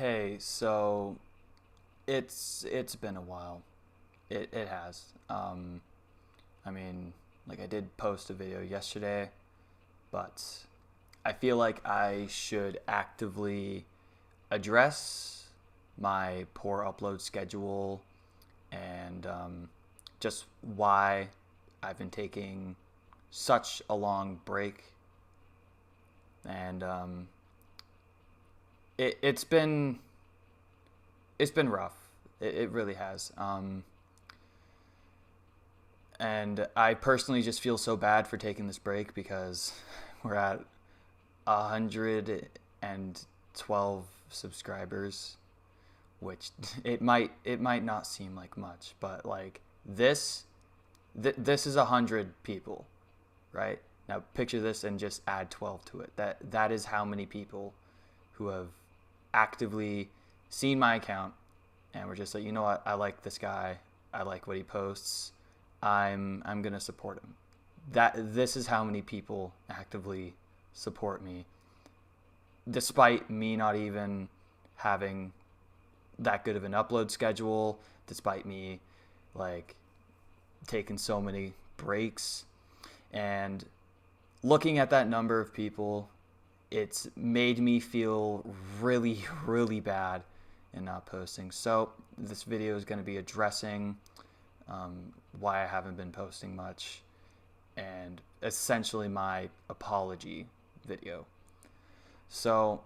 Hey, so it's been a while. It has. I mean, like I did post a video yesterday, but I feel like I should actively address my poor upload schedule and just why I've been taking such a long break. And it's been rough. It really has. And I personally just feel so bad for taking this break because we're at 112 subscribers, which it might not seem like much, but like this is 100 people, right? Now picture this and just add 12 to it. That is how many people who have actively seen my account and we're just like, you know what, I like this guy, I like what he posts, I'm gonna support him. This is how many people actively support me, despite me not even having that good of an upload schedule, despite me like taking so many breaks. And looking at that number of people, it's made me feel really, really bad in not posting. So this video is going to be addressing why I haven't been posting much and essentially my apology video. So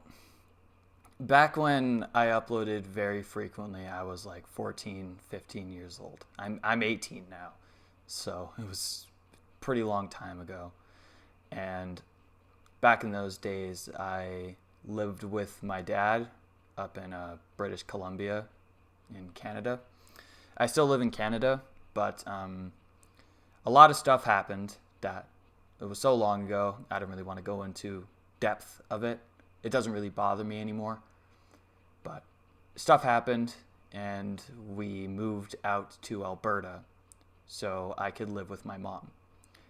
back when I uploaded very frequently, I was like 14, 15 years old. I'm 18 now. So it was a pretty long time ago. And back in those days, I lived with my dad up in British Columbia in Canada. I still live in Canada, but a lot of stuff happened that it was so long ago. I don't really want to go into depth of it. It doesn't really bother me anymore. But stuff happened, and we moved out to Alberta so I could live with my mom.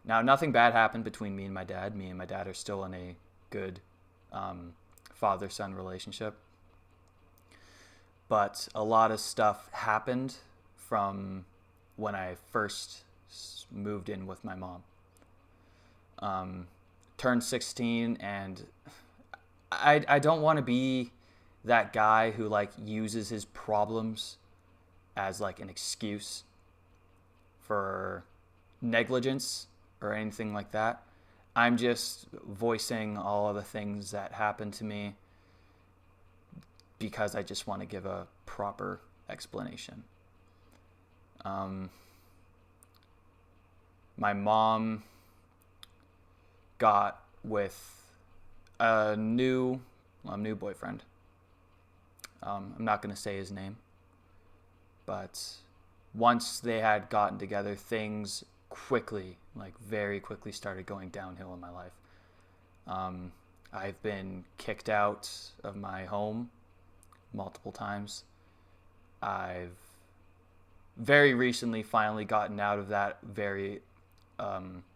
Now, nothing bad happened between me and my dad. Me and my dad are still in a good father-son relationship. But a lot of stuff happened from when I first moved in with my mom. Turned 16, and I don't want to be that guy who like uses his problems as like an excuse for negligence or anything like that. I'm just voicing all of the things that happened to me because I just want to give a proper explanation. My mom got with a new boyfriend. I'm not going to say his name, but once they had gotten together, things quickly, like very quickly, started going downhill in my life. I've been kicked out of my home multiple times. I've very recently finally gotten out of that very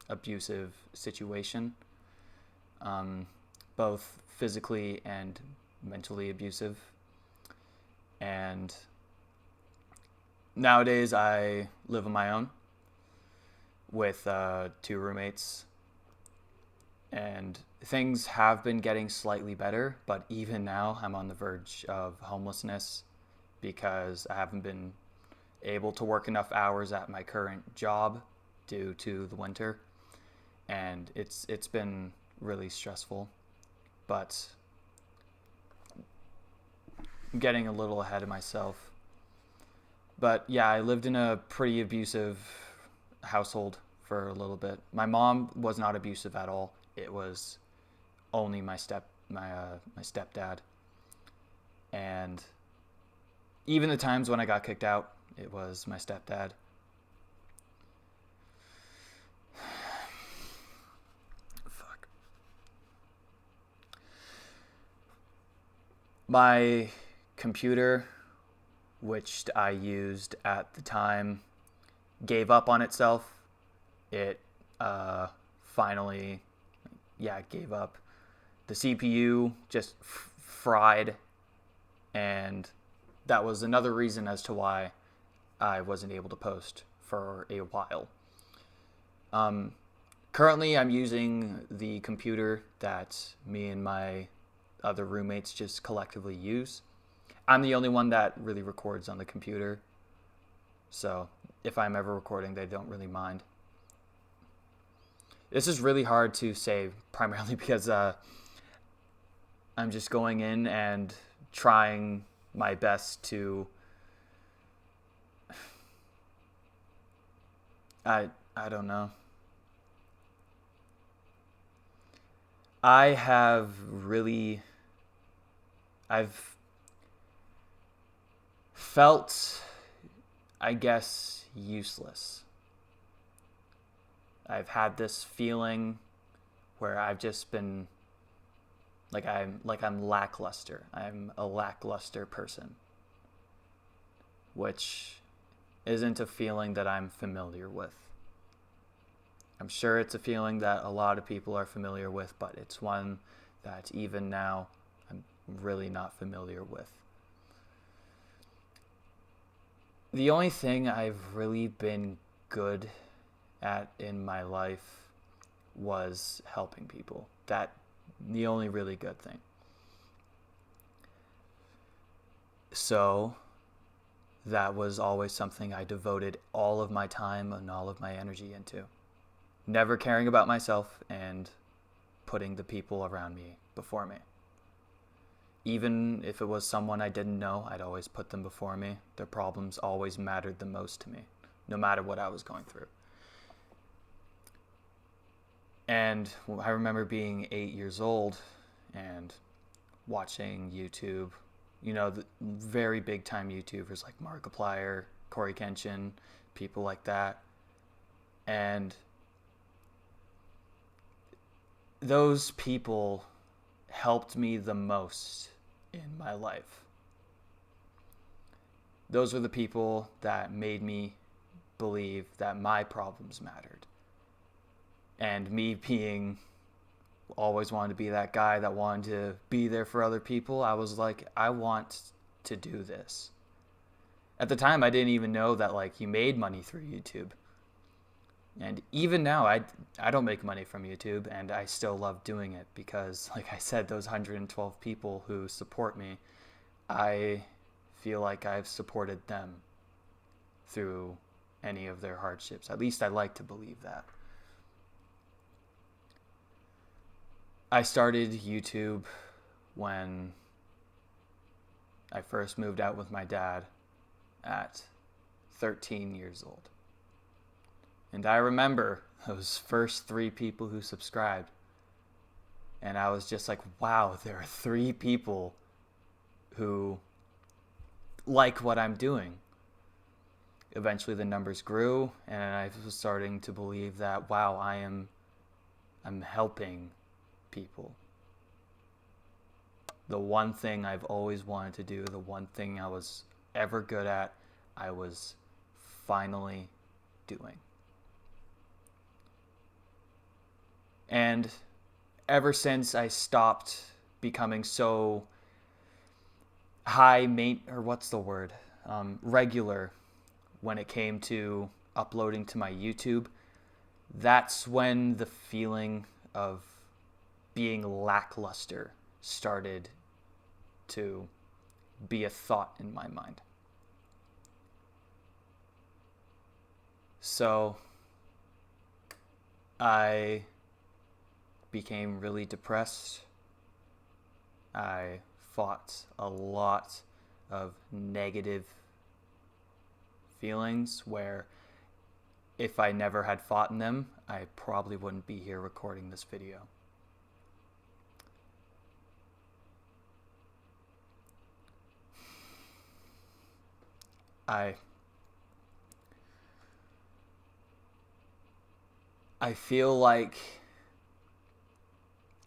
abusive situation, both physically and mentally abusive. And nowadays I live on my own with two roommates, and things have been getting slightly better, but even now I'm on the verge of homelessness because I haven't been able to work enough hours at my current job due to the winter, and it's been really stressful. But I'm getting a little ahead of myself. But yeah, I lived in a pretty abusive household for a little bit. My mom was not abusive at all. It was only my stepdad. And even the times when I got kicked out, it was my stepdad. Fuck. My computer, which I used at the time, gave up on itself. It finally, yeah, it gave up. The CPU just fried And that was another reason as to why I wasn't able to post for a while. Currently, I'm using the computer that me and my other roommates just collectively use. I'm the only one that really records on the computer. So if I'm ever recording, they don't really mind. This is really hard to say, primarily because I'm just going in and trying my best to... I don't know. I've felt, I guess, useless. I've had this feeling where I've just been I'm lackluster. I'm a lackluster person, which isn't a feeling that I'm familiar with. I'm sure it's a feeling that a lot of people are familiar with, but it's one that even now I'm really not familiar with. The only thing I've really been good at in my life was helping people. The only really good thing. So that was always something I devoted all of my time and all of my energy into. Never caring about myself and putting the people around me before me. Even if it was someone I didn't know, I'd always put them before me. Their problems always mattered the most to me, no matter what I was going through. And I remember being 8 years old and watching YouTube, the very big time YouTubers like Markiplier, Corey Kenshin, people like that. And those people helped me the most in my life. Those were the people that made me believe that my problems mattered. And me being always wanted to be that guy that wanted to be there for other people, I was like, I want to do this. At the time, I didn't even know that you made money through YouTube. And even now, I don't make money from YouTube, and I still love doing it because, like I said, those 112 people who support me, I feel like I've supported them through any of their hardships. At least I like to believe that. I started YouTube when I first moved out with my dad at 13 years old. And I remember those first 3 people who subscribed. And I was just like, wow, there are 3 people who like what I'm doing. Eventually the numbers grew, and I was starting to believe that, wow, I'm helping people. The one thing I've always wanted to do, the one thing I was ever good at, I was finally doing. And ever since I stopped becoming so regular when it came to uploading to my YouTube, that's when the feeling of being lackluster started to be a thought in my mind. So I became really depressed. I fought a lot of negative feelings where if I never had fought in them, I probably wouldn't be here recording this video. I feel like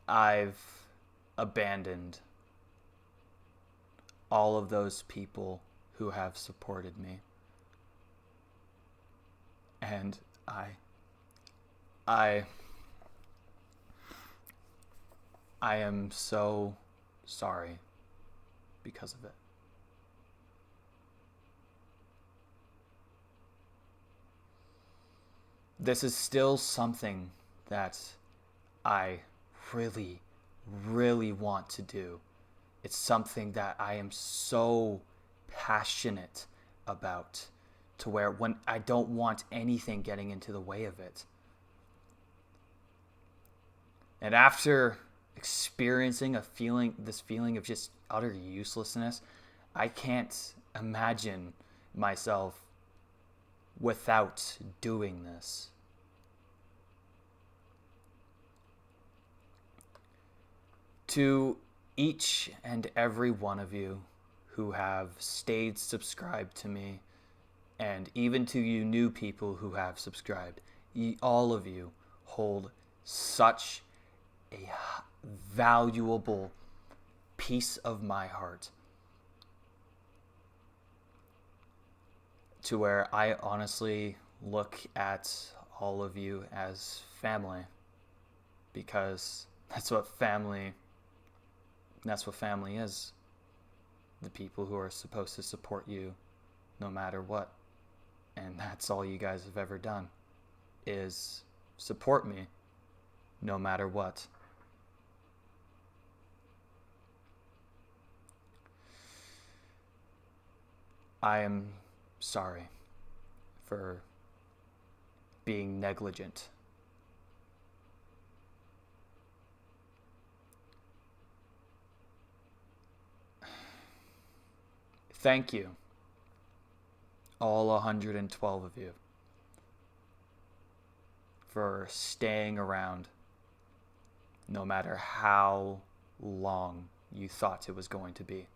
I've abandoned all of those people who have supported me. And I am so sorry because of it. this is still something that I really, really want to do. It's something that I am so passionate about, to where when I don't want anything getting into the way of it. And after experiencing this feeling of just utter uselessness, I can't imagine myself without doing this. To each and every one of you who have stayed subscribed to me, and even to you new people who have subscribed, all of you hold such a valuable piece of my heart, to where I honestly look at all of you as family, because that's what family is. The people who are supposed to support you no matter what. And that's all you guys have ever done, is support me no matter what. I am sorry for being negligent. Thank you, all 112 of you, for staying around no matter how long you thought it was going to be.